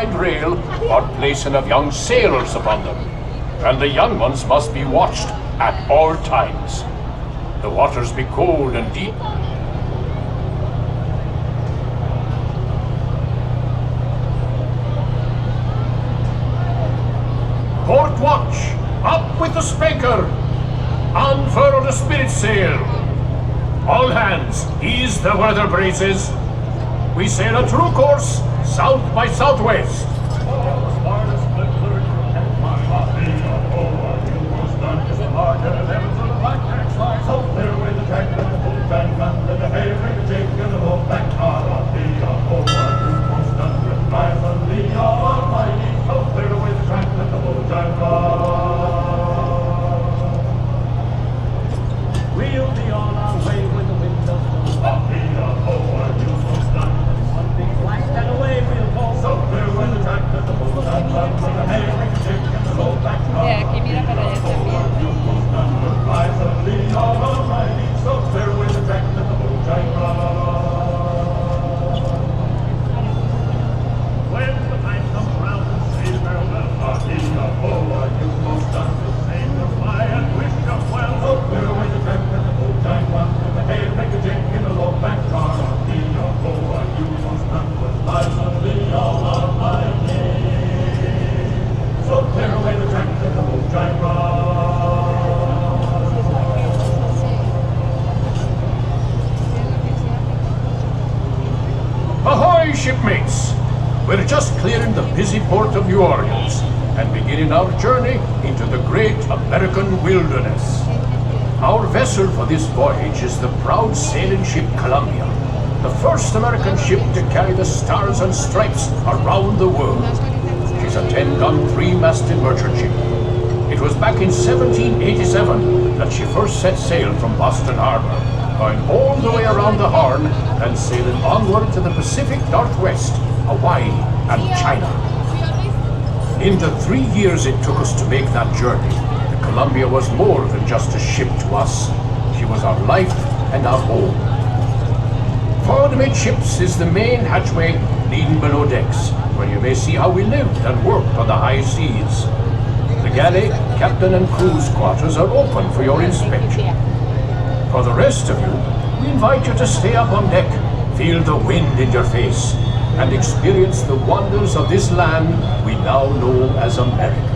rail or placing of young sailors upon them, and the young ones must be watched at all times. The waters be cold and deep. Port watch, up with the spanker, unfurl the spirit sail. All hands, ease the weather braces. We sail a true course, south by southwest. We'll be on our way when the wind does blow. One big blast and away we'll go. So clear when the track that the boat and the hay we can take and the low back car. Aquí mira para allá también. So clear when the track that the boat and when the time comes round and say farewell, you must done the same as fly and wish them well. So clear when the track that the boat and with the hay make a jig in the low back car. You must done with lies and be all of my name. So clear away the track that the boat and Ahoy, shipmates! We're just clearing the busy port of New Orleans and beginning our journey into the great American wilderness. Our vessel for this voyage is the proud sailing ship Columbia, the first American ship to carry the stars and stripes around the world. She's a 10-gun, 3-masted merchant ship. It was back in 1787 that she first set sail from Boston Harbor, going all the way around the Horn and sailing onward to the Pacific Northwest, Hawaii, and China. In the 3 years it took us to make that journey, the Columbia was more than just a ship to us. She was our life and our home. Forward amidships is the main hatchway leading below decks, where you may see how we lived and worked on the high seas. The galley, captain and crew's quarters are open for your inspection. For the rest of you, we invite you to stay up on deck, feel the wind in your face, and experience the wonders of this land we now know as America.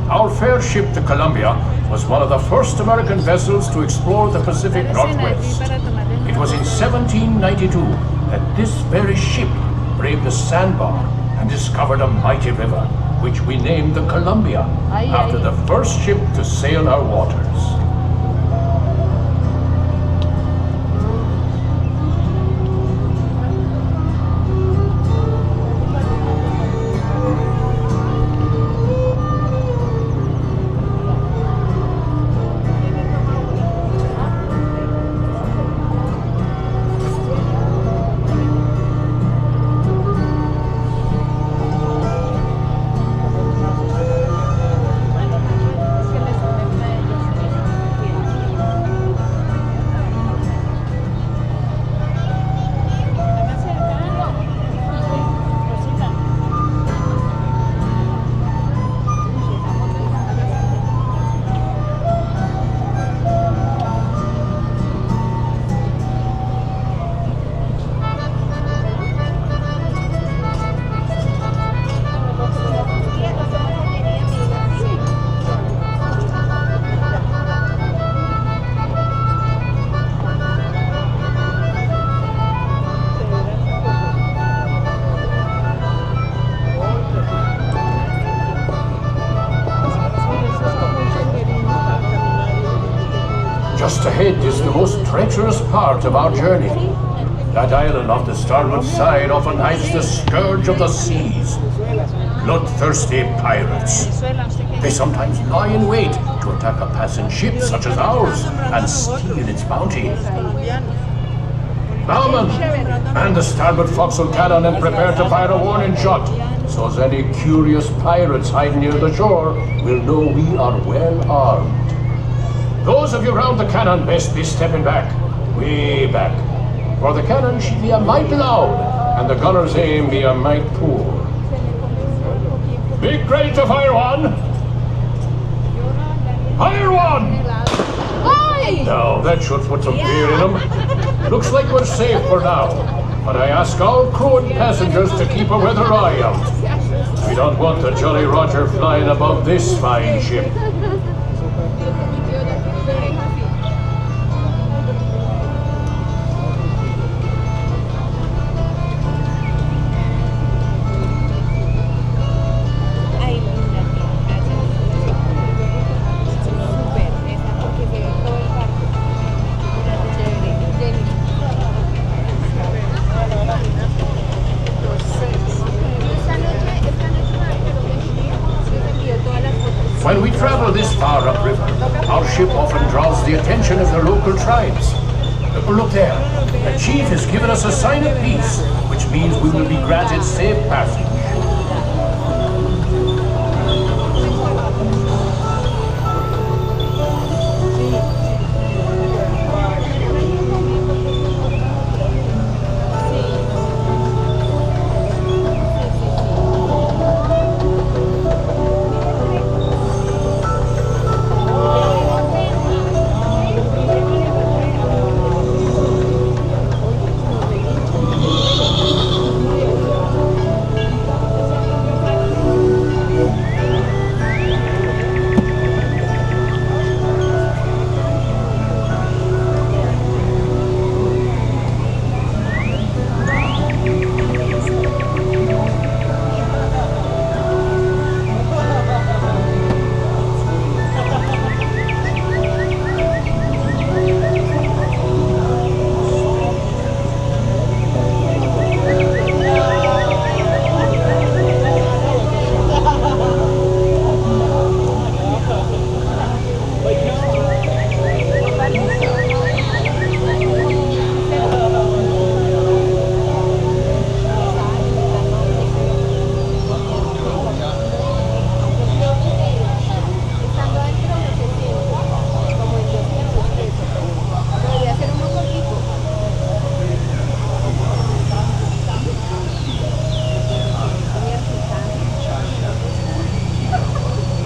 Our fair ship, the Columbia, was one of the first American vessels to explore the Pacific Northwest. It was in 1792 that this very ship braved the sandbar and discovered a mighty river, which we named the Columbia, after the first ship to sail our waters. most treacherous part of our journey. That island off the starboard side often hides the scourge of the seas. Bloodthirsty pirates. They sometimes lie in wait to attack a passing ship such as ours and steal its bounty. Bowman, man the starboard forecastle cannon and prepare to fire a warning shot, so as any curious pirates hiding near the shore will know we are well armed. Those of you round the cannon best be stepping back, way back, for the cannon should be a mite loud and the gunner's aim be a mite poor. Be ready to fire one! Fire one! Now, that should put some fear in them. Looks like we're safe for now, but I ask all crew and passengers to keep a weather eye out. We don't want the Jolly Roger flying above this fine ship. When we travel this far upriver, our ship often draws the attention of the local tribes. Look there, the chief has given us a sign of peace, which means we will be granted safe passage.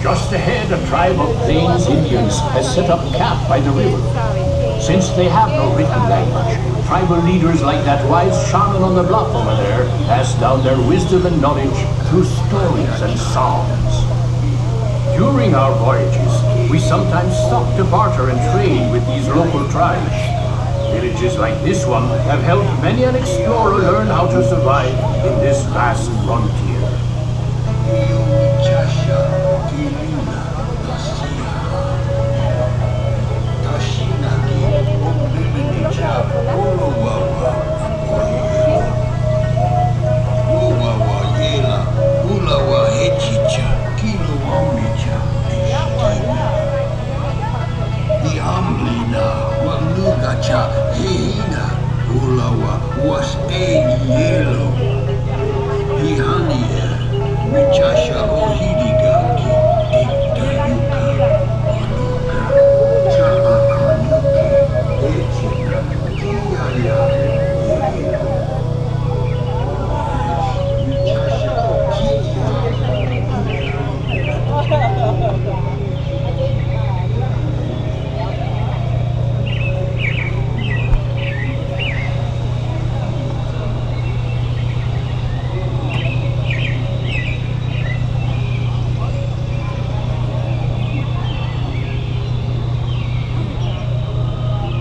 Just ahead, a tribe of Plains Indians has set up camp by the river. Since they have no written language, tribal leaders like that wise shaman on the bluff over there pass down their wisdom and knowledge through stories and songs. During our voyages, we sometimes stop to barter and trade with these local tribes. Villages like this one have helped many an explorer learn how to survive in this vast frontier.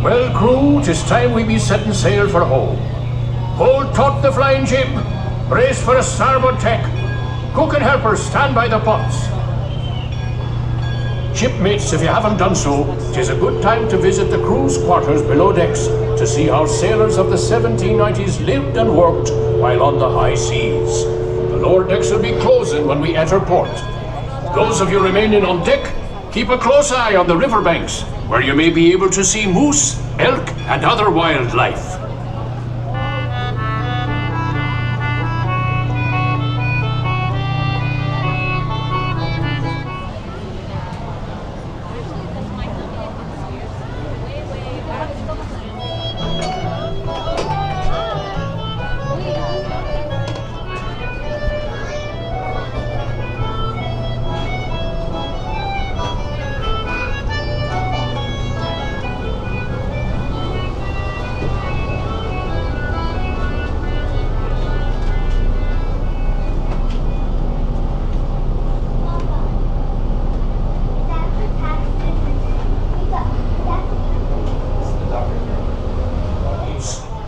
Well, crew, 'tis time we be setting sail for home. Hold taut the flying jib, brace for a starboard tack. Cook and helpers stand by the pots. Shipmates, if you haven't done so, 'tis a good time to visit the crew's quarters below decks to see how sailors of the 1790s lived and worked while on the high seas. The lower decks will be closing when we enter port. Those of you remaining on deck, keep a close eye on the riverbanks, where you may be able to see moose, elk, and other wildlife.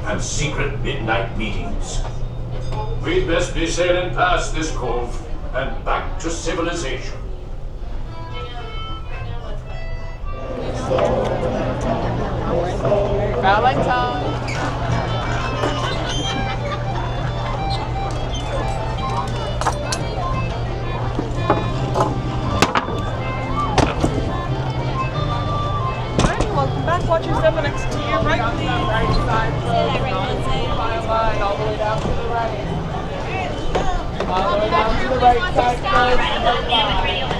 And secret midnight meetings. We'd best be sailing past this cove and back to civilization. Valentine. Welcome back. Watch your step next to your right, please. Right side, line all the way down to the right. All the way down to the right side, close.